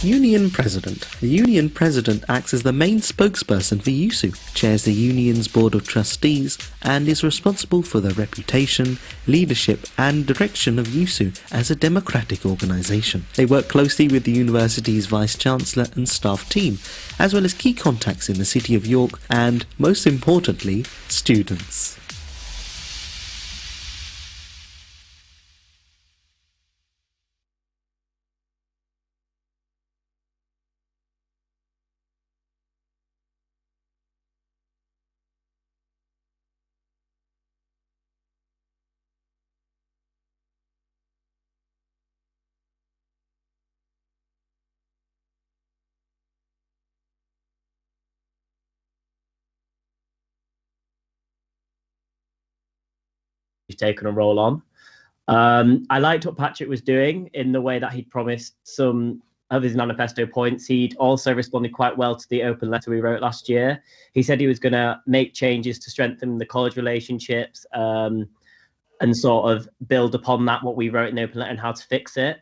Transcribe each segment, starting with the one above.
Union President. The Union President acts as the main spokesperson for USU, chairs the Union's Board of Trustees, and is responsible for the reputation, leadership and direction of USU as a democratic organisation. They work closely with the university's Vice-Chancellor and staff team, as well as key contacts in the City of York and, most importantly, students. Taken a role on. I liked what Patrick was doing in the way that he'd promised some of his manifesto points. He'd also responded quite well to the open letter we wrote last year. He said he was going to make changes to strengthen the college relationships and sort of build upon that, what we wrote in the open letter and how to fix it.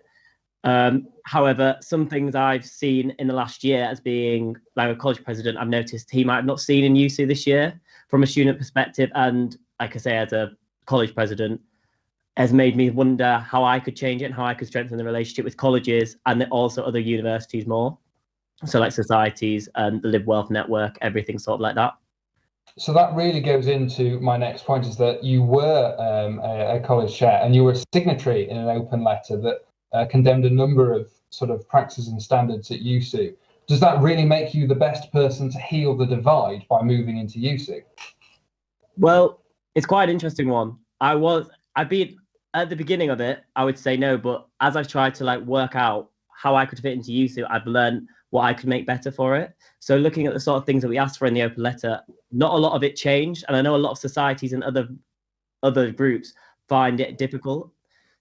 However, some things I've seen in the last year as being like a college president, I've noticed he might have not seen in UC this year from a student perspective. And like I say, as a college president, has made me wonder how I could change it and how I could strengthen the relationship with colleges and also other universities more. So like societies and the Live Wealth Network, everything sort of like that. So that really goes into my next point, is that you were a college chair and you were a signatory in an open letter that condemned a number of sort of practices and standards at USU. Does that really make you the best person to heal the divide by moving into USU? Well, it's quite an interesting one. I've been at the beginning of it, I would say no, but as I've tried to like work out how I could fit into USU, I've learned what I could make better for it. So looking at the sort of things that we asked for in the open letter, not a lot of it changed. And I know a lot of societies and other groups find it difficult.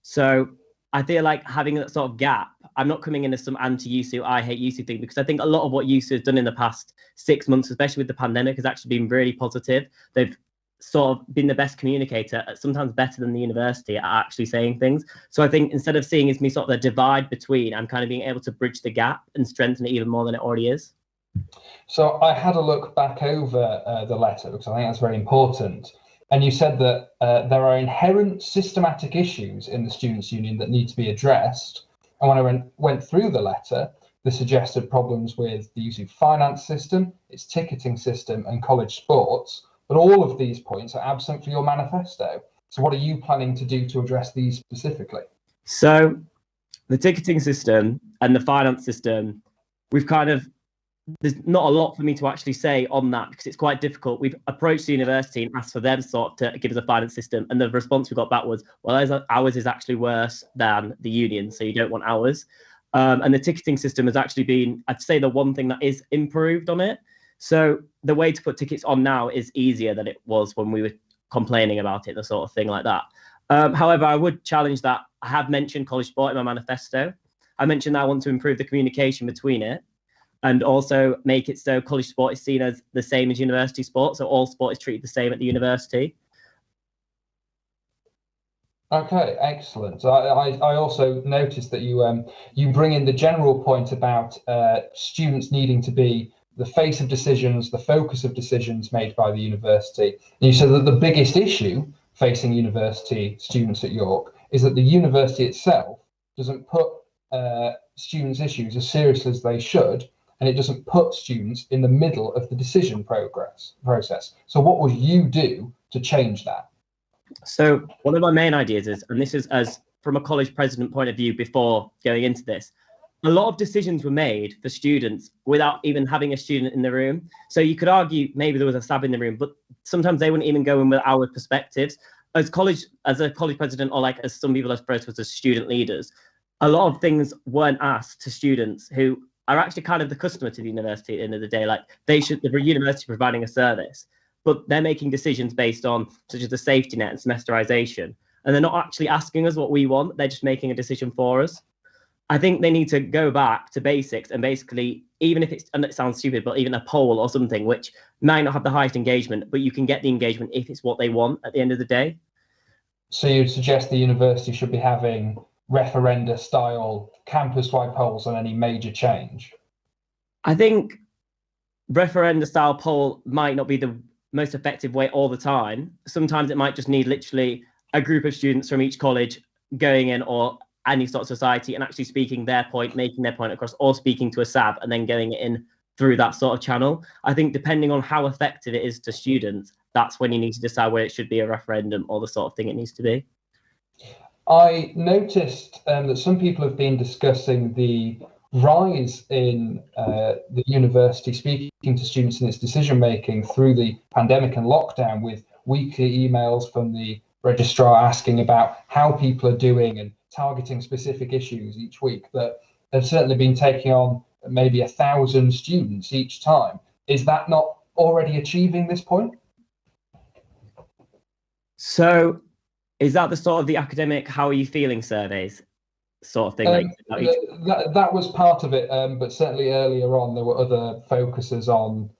So I feel like having that sort of gap, I'm not coming in as some anti-USU, I hate USU thing, because I think a lot of what USU has done in the past 6 months, especially with the pandemic, has actually been really positive. They've sort of been the best communicator, sometimes better than the university at actually saying things. So I think instead of seeing as me sort of the divide between, I'm kind of being able to bridge the gap and strengthen it even more than it already is. So I had a look back over the letter, because I think that's very important. And you said that there are inherent systematic issues in the Students' Union that need to be addressed. And when I went through the letter, they suggested problems with the USU finance system, its ticketing system and college sports. But all of these points are absent from your manifesto. So what are you planning to do to address these specifically? So the ticketing system and the finance system, there's not a lot for me to actually say on that because it's quite difficult. We've approached the university and asked for them to give us a finance system. And the response we got back was, well, ours is actually worse than the union, so you don't want ours. And the ticketing system has actually been, I'd say, the one thing that is improved on it. So the way to put tickets on now is easier than it was when we were complaining about it, the sort of thing like that. However, I would challenge that. I have mentioned college sport in my manifesto. I mentioned that I want to improve the communication between it and also make it so college sport is seen as the same as university sport. So all sport is treated the same at the university. Okay, excellent. I also noticed that you bring in the general point about students needing to be the face of decisions, the focus of decisions made by the university. And you said that the biggest issue facing university students at York is that the university itself doesn't put students' issues as seriously as they should, and it doesn't put students in the middle of the decision process. So what would you do to change that? So one of my main ideas is, and this is as from a college president point of view before going into this, a lot of decisions were made for students without even having a student in the room. So you could argue maybe there was a stab in the room, but sometimes they wouldn't even go in with our perspectives. As a college president, or like as some people have referred to as student leaders, a lot of things weren't asked to students who are actually kind of the customer to the university at the end of the day. Like the university providing a service, but they're making decisions based on such as the safety net and semesterization. And they're not actually asking us what we want. They're just making a decision for us. I think they need to go back to basics and basically, even if and it sounds stupid, but even a poll or something, which might not have the highest engagement, but you can get the engagement if it's what they want at the end of the day. So you'd suggest the university should be having referenda style campus-wide polls on any major change? I think referenda style poll might not be the most effective way all the time. Sometimes it might just need literally a group of students from each college going in, or any sort of society, and actually speaking their point, making their point across, or speaking to a SAB and then going it in through that sort of channel. I think depending on how effective it is to students, that's when you need to decide whether it should be a referendum or the sort of thing it needs to be. I noticed that some people have been discussing the rise in the university speaking to students in its decision making through the pandemic and lockdown, with weekly emails from the registrar asking about how people are doing and targeting specific issues each week, that have certainly been taking on maybe 1,000 students each time. Is that not already achieving this point? So is that the sort of the academic how are you feeling surveys sort of thing? That was part of it, but certainly earlier on there were other focuses on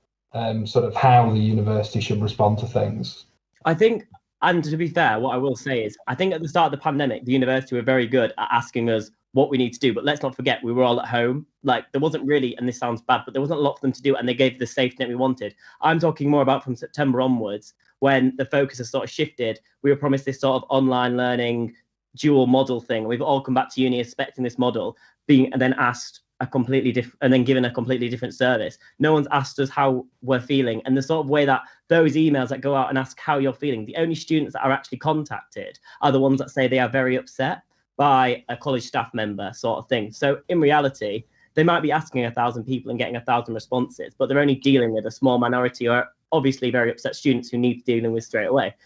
sort of how the university should respond to things. I think, and to be fair, what I will say is, I think at the start of the pandemic, the university were very good at asking us what we need to do. But let's not forget, we were all at home. Like, there wasn't really, and this sounds bad, but there wasn't a lot for them to do, and they gave the safety net we wanted. I'm talking more about from September onwards, when the focus has sort of shifted. We were promised this sort of online learning dual model thing. We've all come back to uni expecting this model, being and then asked a completely different, and then given a completely different service. No one's asked us how we're feeling, and the sort of way that those emails that go out and ask how you're feeling, the only students that are actually contacted are the ones that say they are very upset by a college staff member sort of thing. So in reality, they might be asking 1,000 people and getting 1,000 responses, but they're only dealing with a small minority, or obviously very upset students who need dealing with straight away.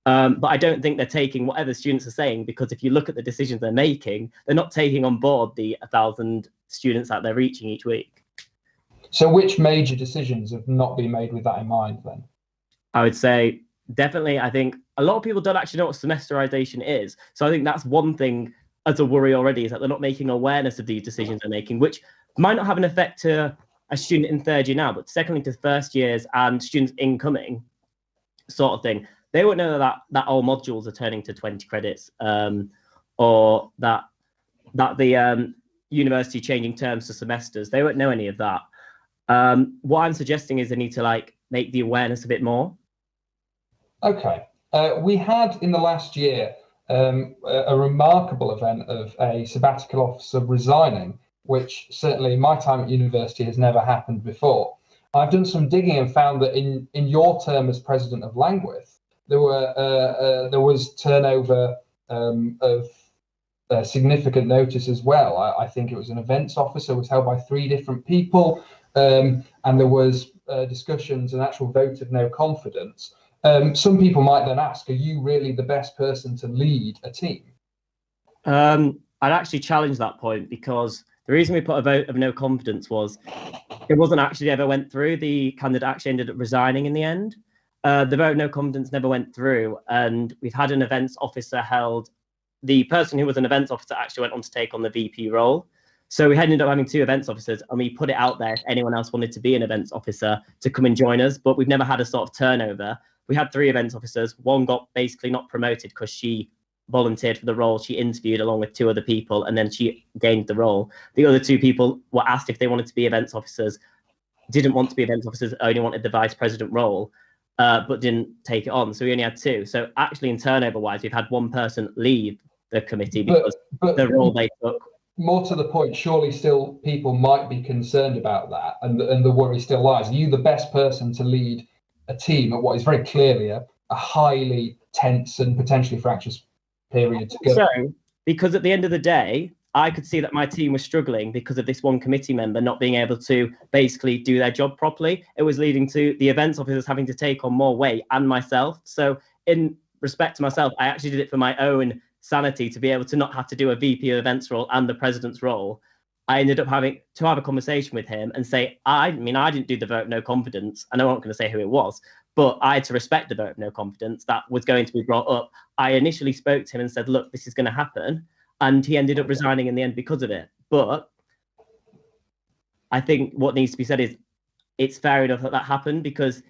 But I don't think they're taking whatever students are saying, because if you look at the decisions they're making, they're not taking on board the 1,000 students that they're reaching each week. So which major decisions have not been made with that in mind then? I would say definitely, I think a lot of people don't actually know what semesterization is. So I think that's one thing as a worry already, is that they're not making awareness of these decisions they're making, which might not have an effect to a student in third year now, but secondly to first years and students incoming sort of thing. They won't know that all modules are turning to 20 credits, or that the university changing terms to semesters. They won't know any of that. What I'm suggesting is they need to make the awareness a bit more. Okay. We had in the last year a remarkable event of a sabbatical officer resigning, which certainly in my time at university has never happened before. I've done some digging and found that in your term as president of Langwith, there was turnover of significant notice as well. I think it was an events officer was held by 3 different people, and there was discussions and actual vote of no confidence. Some people might then ask, are you really the best person to lead a team? I'd actually challenge that point, because the reason we put a vote of no confidence was it wasn't actually ever went through. The candidate actually ended up resigning in the end. The vote of no confidence never went through, and we've had an events officer held. The person who was an events officer actually went on to take on the VP role. So we ended up having 2 events officers, and we put it out there if anyone else wanted to be an events officer to come and join us, but we've never had a sort of turnover. We had 3 events officers. One got basically not promoted because she volunteered for the role. She interviewed along with 2 other people, and then she gained the role. The other 2 people were asked if they wanted to be events officers, didn't want to be events officers, only wanted the vice president role, but didn't take it on. So we only had 2. So actually in turnover wise, we've had 1 person leave the committee because but the role they took. More to the point, surely still people might be concerned about that, and the worry still lies. Are you the best person to lead a team at what is very clearly a highly tense and potentially fractious period to go? So, because at the end of the day, I could see that my team was struggling because of this one committee member not being able to basically do their job properly. It was leading to the events officers having to take on more weight, and myself. So in respect to myself, I actually did it for my own sanity, to be able to not have to do a VP of events role and the president's role. I ended up having to have a conversation with him and say, I didn't do the vote of no confidence, and I'm not going to say who it was, but I had to respect the vote of no confidence that was going to be brought up. I initially spoke to him and said, look, this is going to happen. And he ended up resigning in the end because of it. But I think what needs to be said is it's fair enough that happened, because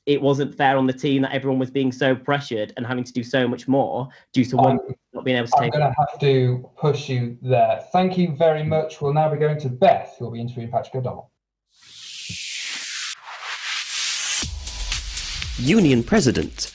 it wasn't fair on the team that everyone was being so pressured and having to do so much more due to one not being able to I'm take. going to have to push you there. Thank you very much. We'll now be going to Beth, who'll be interviewing Patrick O'Donnell. Union President.